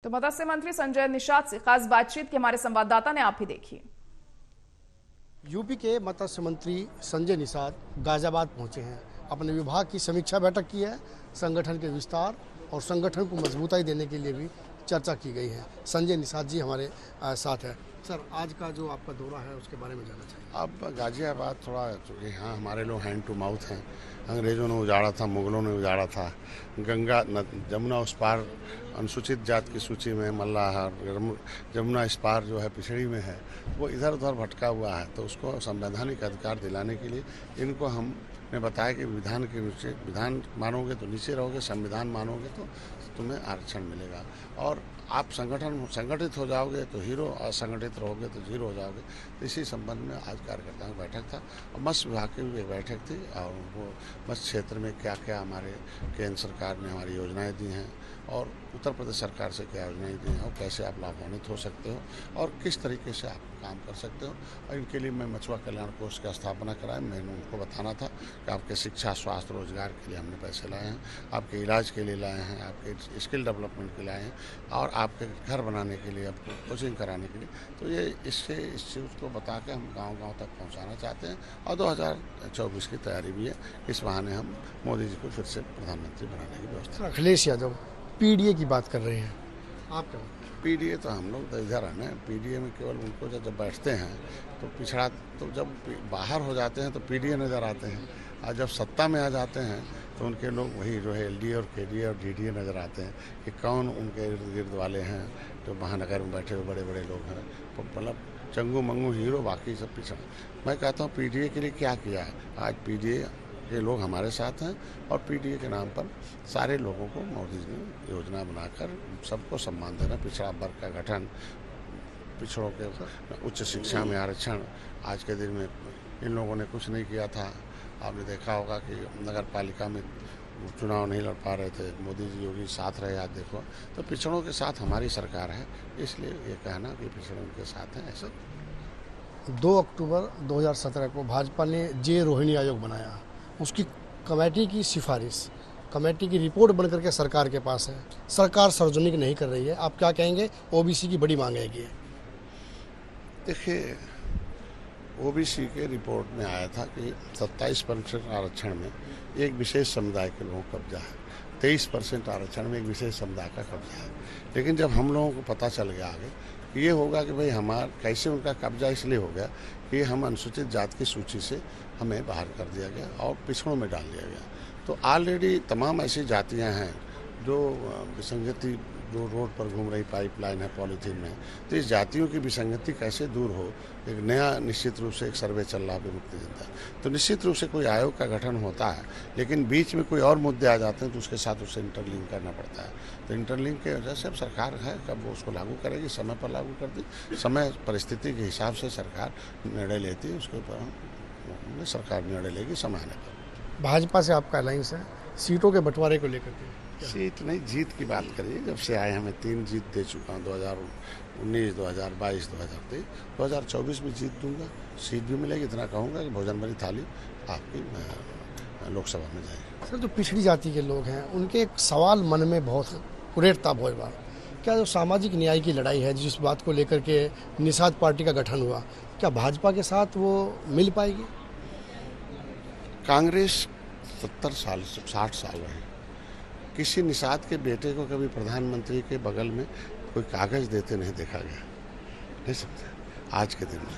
तो मत्स्य मंत्री संजय निषाद से खास बातचीत की हमारे संवाददाता ने आप ही देखी। यूपी के मत्स्य मंत्री संजय निषाद गाजियाबाद पहुंचे हैं। अपने विभाग की समीक्षा बैठक की है। संगठन के विस्तार और संगठन को मजबूताई देने के लिए भी चर्चा की गई है। संजय निषाद जी हमारे साथ है। सर, आज का जो आपका दौरा है उसके बारे में जानना चाहिए। अब गाजियाबाद थोड़ा यहाँ हमारे लोग हैंड टू माउथ हैं। अंग्रेज़ों ने उजाड़ा था, मुगलों ने उजाड़ा था। गंगा जमुना उस पार अनुसूचित जात की सूची में मल्लाहार, जमुना इस पार जो है पिछड़ी में है, वो इधर उधर भटका हुआ है। तो उसको संवैधानिक अधिकार दिलाने के लिए इनको हमने बताया कि विधान के नीचे, विधान मानोगे तो नीचे रहोगे, संविधान मानोगे तो तुम्हें आरक्षण मिलेगा। और आप संगठित हो जाओगे तो हीरो, असंगठित रहोगे तो जीरो हो जाओगे। तो इसी संबंध में आज कार्यकर्ताओं की बैठक था और मत्स्य विभाग की भी एक बैठक थी। और वो मत्स्य क्षेत्र में क्या क्या हमारे केंद्र सरकार ने हमारी योजनाएं दी हैं और उत्तर प्रदेश सरकार से क्या योजनाएं दी हैं और कैसे आप लाभान्वित हो सकते हो और किस तरीके से आप काम कर सकते हो। और इनके लिए मैं मछुआ कल्याण कोष की स्थापना कराया। मैंने उनको बताना था कि आपके शिक्षा, स्वास्थ्य, रोजगार के लिए हमने पैसे लाए हैं, आपके इलाज के लिए लाए हैं, आपके स्किल डेवलपमेंट के लिए लाए हैं और आपके घर बनाने के लिए, आपको कोचिंग कराने के लिए। तो ये इस चीज़ को बता के हम गांव-गांव तक पहुंचाना चाहते हैं। और 2024 की तैयारी भी है। इस बहाने हम मोदी जी को फिर से प्रधानमंत्री बनाने की व्यवस्था। अखिलेश यादव पीडीए की बात कर रहे हैं, आप क्या? पीडीए तो हम लोग तो इधर है ना। पीडीए में केवल उनको जब बैठते हैं तो पिछड़ा, तो जब बाहर हो जाते हैं तो पीडीए नज़र आते हैं और जब सत्ता में आ जाते हैं तो उनके लोग वही जो है एलडीए और केडीए और डीडीए नज़र आते हैं कि कौन उनके इर्द गिर्द वाले हैं जो महानगर में बैठे हुए बड़े बड़े लोग हैं। तो मतलब चंगू मंगू हीरो, बाकी सब पिछड़ा। मैं कहता हूँ पीडीए के लिए क्या किया है। आज पीडीए के लोग हमारे साथ हैं और पीडीए के नाम पर सारे लोगों को मोदी जी ने योजना बनाकर सबको सम्मान देना, पिछड़ा वर्ग का गठन, पिछड़ों के उच्च शिक्षा में आरक्षण। आज के दिन में इन लोगों ने कुछ नहीं किया था। आपने देखा होगा कि नगर पालिका में चुनाव नहीं लड़ पा रहे थे, मोदी जी योगी साथ रहे। आज देखो तो पिछड़ों के साथ हमारी सरकार है, इसलिए ये कहना कि पिछड़ों के साथ हैं ऐसा। 2 अक्टूबर 2017 को भाजपा ने जे रोहिणी आयोग बनाया। उसकी कमेटी की सिफारिश, कमेटी की रिपोर्ट बन करके सरकार के पास है। सरकार सार्वजनिक नहीं कर रही है। आप क्या कहेंगे? ओबीसी की बड़ी मांग है ये। देखिए, ओबीसी के रिपोर्ट में आया था कि 27% आरक्षण में एक विशेष समुदाय के लोगों का कब्जा है, 23% आरक्षण में एक विशेष समुदाय का कब्जा है। लेकिन जब हम लोगों को पता चल गया आगे कि ये होगा कि भाई हमारा कैसे उनका कब्जा इसलिए हो गया कि हम अनुसूचित जात की सूची से हमें बाहर कर दिया गया और पिछड़ों में डाल दिया गया। तो ऑलरेडी तमाम ऐसी जातियां हैं जो विसंगति, जो रोड पर घूम रही पाइपलाइन है पॉलीथीन में, तो इस जातियों की विसंगति कैसे दूर हो। एक नया निश्चित रूप से एक सर्वे चल रहा है विमुक्ति जनता। तो निश्चित रूप से कोई आयोग का गठन होता है, लेकिन बीच में कोई और मुद्दे आ जाते हैं तो उसके साथ उसे इंटरलिंक करना पड़ता है। तो इंटरलिंक के वजह से अब सरकार है, कब वो उसको लागू करेगी, समय पर लागू कर दी, समय परिस्थिति के हिसाब से सरकार निर्णय लेती है। उसके ऊपर सरकार निर्णय लेगी समय आने पर। भाजपा से आपका अलायंस है सीटों के बंटवारे को लेकर के? सीट नहीं, जीत की बात करिए। जब से आए हमें 3 जीत दे चुका हूँ, 2019, 2022, 2023, 2024 में जीत दूंगा, सीट भी मिलेगी। इतना कहूँगा कि भोजन भरी थाली आपकी लोकसभा में जाएगी। सर, जो पिछड़ी जाति के लोग हैं उनके एक सवाल मन में बहुत उड़ेरता बहुत बार, क्या जो सामाजिक न्याय की लड़ाई है, जिस बात को लेकर के निषाद पार्टी का गठन हुआ, क्या भाजपा के साथ वो मिल पाएगी? कांग्रेस 70 साल से 60 साल रही, किसी निषाद के बेटे को कभी प्रधानमंत्री के बगल में कोई कागज देते नहीं देखा गया, नहीं सकते। आज के दिन में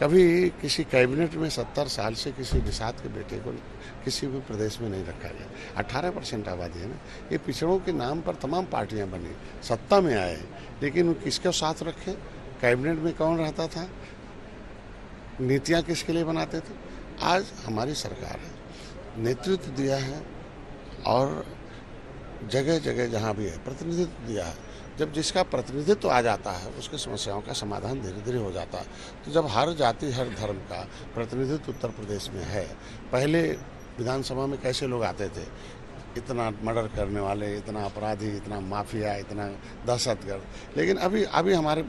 कभी किसी कैबिनेट में 70 साल से किसी निषाद के बेटे को किसी भी प्रदेश में नहीं रखा गया। 18% आबादी है ना। ये पिछड़ों के नाम पर तमाम पार्टियां बनी, सत्ता में आए, लेकिन वो किसके साथ रखे? कैबिनेट में कौन रहता था? नीतियाँ किसके लिए बनाते थे? आज हमारी सरकार है, नेतृत्व दिया है और जगह जगह जहाँ भी है प्रतिनिधित्व दिया है। जब जिसका प्रतिनिधित्व आ जाता है उसकी समस्याओं का समाधान धीरे धीरे हो जाता है। तो जब हर जाति, हर धर्म का प्रतिनिधित्व उत्तर प्रदेश में है, पहले विधानसभा में कैसे लोग आते थे, इतना मर्डर करने वाले, इतना अपराधी, इतना माफिया, इतना दहशतगर्द। लेकिन अभी हमारे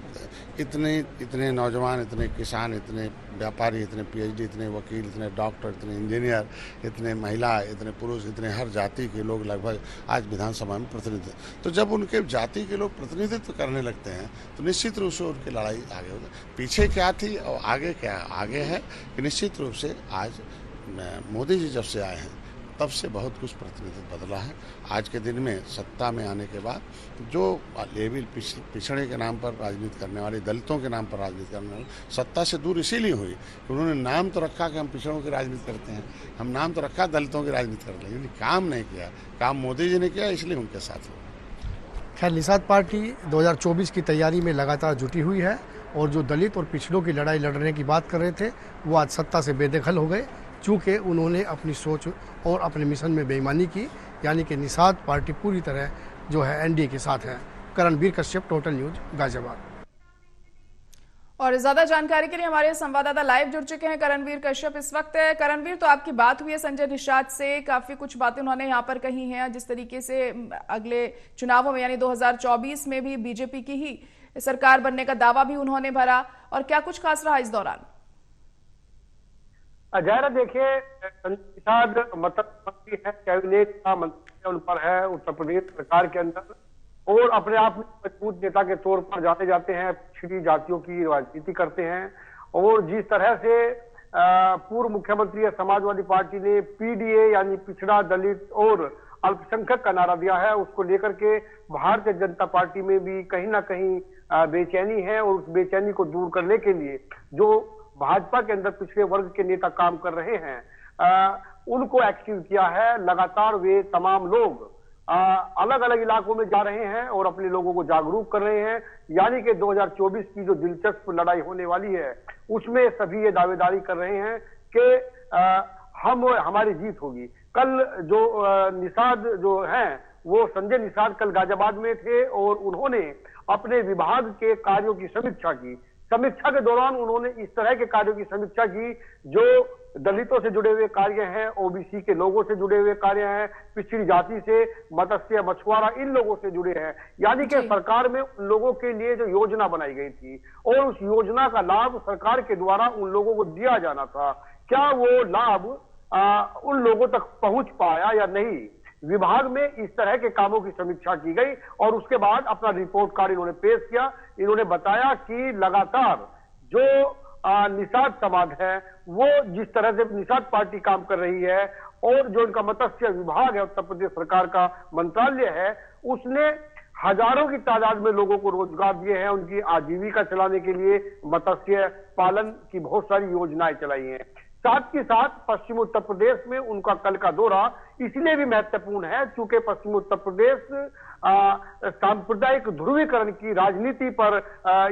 इतने नौजवान, इतने किसान, इतने व्यापारी, इतने पीएचडी, इतने वकील, इतने डॉक्टर, इतने इंजीनियर, इतने महिला, इतने पुरुष, इतने हर जाति के लोग लगभग आज विधानसभा में प्रतिनिधित्व। तो जब उनके जाति के लोग प्रतिनिधित्व करने लगते हैं तो निश्चित रूप से उनकी लड़ाई आगे होगी। पीछे क्या थी और आगे क्या आगे है कि निश्चित रूप से आज मोदी जी जब से आए हैं तब से बहुत कुछ प्रतिनिधित्व बदला है। आज के दिन में सत्ता में आने के बाद जो लेवल पिछड़े के नाम पर राजनीति करने वाले, दलितों के नाम पर राजनीति करने वाले सत्ता से दूर इसीलिए हुई कि उन्होंने नाम तो रखा कि हम पिछड़ों की राजनीति करते हैं, हम नाम तो रखा दलितों की राजनीति करते हैं, लेकिन काम नहीं किया। काम मोदी जी ने किया, इसलिए उनके साथ हुआ। खैर, निषाद पार्टी 2024 की तैयारी में लगातार जुटी हुई है और जो दलित और पिछड़ों की लड़ाई लड़ने की बात कर रहे थे वो आज सत्ता से बेदखल हो गए, चूँकि उन्होंने अपनी सोच और अपने मिशन में बेईमानी की। यानी कि निषाद पार्टी पूरी तरह जो है एनडीए के साथ है। Karanveer Kashyap, Total News, Ghaziabad. और ज्यादा जानकारी के लिए हमारे संवाददाता लाइव जुड़ चुके हैं, करणवीर कश्यप इस वक्त। करणवीर, तो आपकी बात हुई है संजय निषाद से, काफी कुछ बातें उन्होंने यहाँ पर कही हैं, जिस तरीके से अगले चुनावों में यानी 2024 में भी बीजेपी की ही सरकार बनने का दावा भी उन्होंने भरा, और क्या कुछ खास रहा इस दौरान? जहरा, देखिए, निषाद मंत्री है, कैबिनेट का मंत्री उन पर है उत्तर प्रदेश सरकार के अंदर, और अपने आप में मजबूत नेता के तौर पर जाने जाते हैं। पिछड़ी जातियों की राजनीति करते हैं और जिस तरह से पूर्व मुख्यमंत्री समाजवादी पार्टी ने पीडीए यानी पिछड़ा, दलित और अल्पसंख्यक का नारा दिया है, उसको लेकर के भारतीय जनता पार्टी में भी कहीं ना कहीं बेचैनी है। और उस बेचैनी को दूर करने के लिए जो भाजपा के अंदर पिछड़े वर्ग के नेता काम कर रहे हैं, उनको एक्टिव किया है। लगातार वे तमाम लोग अलग अलग इलाकों में जा रहे हैं और अपने लोगों को जागरूक कर रहे हैं। यानी कि 2024 की जो दिलचस्प लड़ाई होने वाली है उसमें सभी ये दावेदारी कर रहे हैं कि हमारी जीत होगी। कल जो निषाद जो हैं वो संजय निषाद कल गाजियाबाद में थे और उन्होंने अपने विभाग के कार्यों की समीक्षा की। समीक्षा के दौरान उन्होंने इस तरह के कार्यों की समीक्षा की जो दलितों से जुड़े हुए कार्य हैं, ओबीसी के लोगों से जुड़े हुए कार्य हैं, पिछड़ी जाति से, मत्स्य, मछुआरा, इन लोगों से जुड़े हैं। यानी कि सरकार में उन लोगों के लिए जो योजना बनाई गई थी और उस योजना का लाभ सरकार के द्वारा उन लोगों को दिया जाना था, क्या वो लाभ उन लोगों तक पहुंच पाया या नहीं। विभाग में इस तरह के कामों की समीक्षा की गई और उसके बाद अपना रिपोर्ट कार्ड इन्होंने पेश किया। इन्होंने बताया कि लगातार जो निषाद समाज है वो जिस तरह से निषाद पार्टी काम कर रही है और जो इनका मत्स्य विभाग है, उत्तर प्रदेश सरकार का मंत्रालय है, उसने हजारों की तादाद में लोगों को रोजगार दिए हैं। उनकी आजीविका चलाने के लिए मत्स्य पालन की बहुत सारी योजनाएं चलाई हैं। साथ ही साथ पश्चिम उत्तर प्रदेश में उनका कल का दौरा इसलिए भी महत्वपूर्ण है क्योंकि पश्चिम उत्तर प्रदेश सांप्रदायिक ध्रुवीकरण की राजनीति पर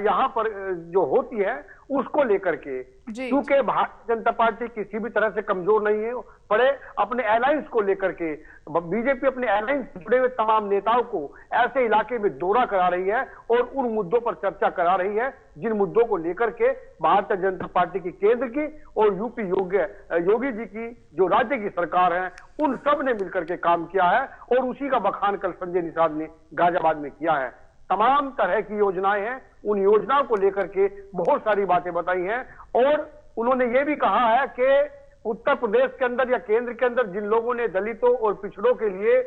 यहाँ पर जो होती है उसको लेकर के, क्योंकि भारतीय जनता पार्टी किसी भी तरह से कमजोर नहीं है पड़े अपने अलायंस को लेकर के। बीजेपी अपने अलायंस जुड़े हुए तमाम नेताओं को ऐसे इलाके में दौरा करा रही है और उन मुद्दों पर चर्चा करा रही है जिन मुद्दों को लेकर के भारतीय जनता पार्टी की केंद्र की और यूपी योगी जी की जो राज्य की सरकार है उन सब ने मिलकर के काम किया है और उसी का बखान कल संजय निषाद ने गाजियाबाद में किया है। तमाम तरह की योजनाएं हैं, उन योजनाओं को लेकर के बहुत सारी बातें बताई हैं और उन्होंने ये भी कहा है कि उत्तर प्रदेश के अंदर या केंद्र के अंदर जिन लोगों ने दलितों और पिछड़ों के लिए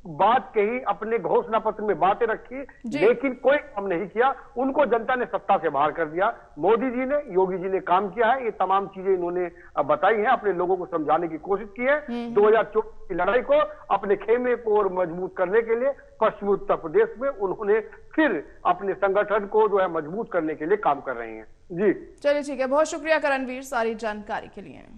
बात कही, अपने घोषणा पत्र में बातें रखी लेकिन कोई काम नहीं किया, उनको जनता ने सत्ता से बाहर कर दिया। मोदी जी ने, योगी जी ने काम किया है। ये तमाम चीजें इन्होंने बताई हैं, अपने लोगों को समझाने की कोशिश की है। 2024 की लड़ाई को अपने खेमे को और मजबूत करने के लिए पश्चिमी उत्तर प्रदेश में उन्होंने फिर अपने संगठन को जो है मजबूत करने के लिए काम कर रहे हैं। जी चलिए, ठीक है, बहुत शुक्रिया करणवीर सारी जानकारी के लिए।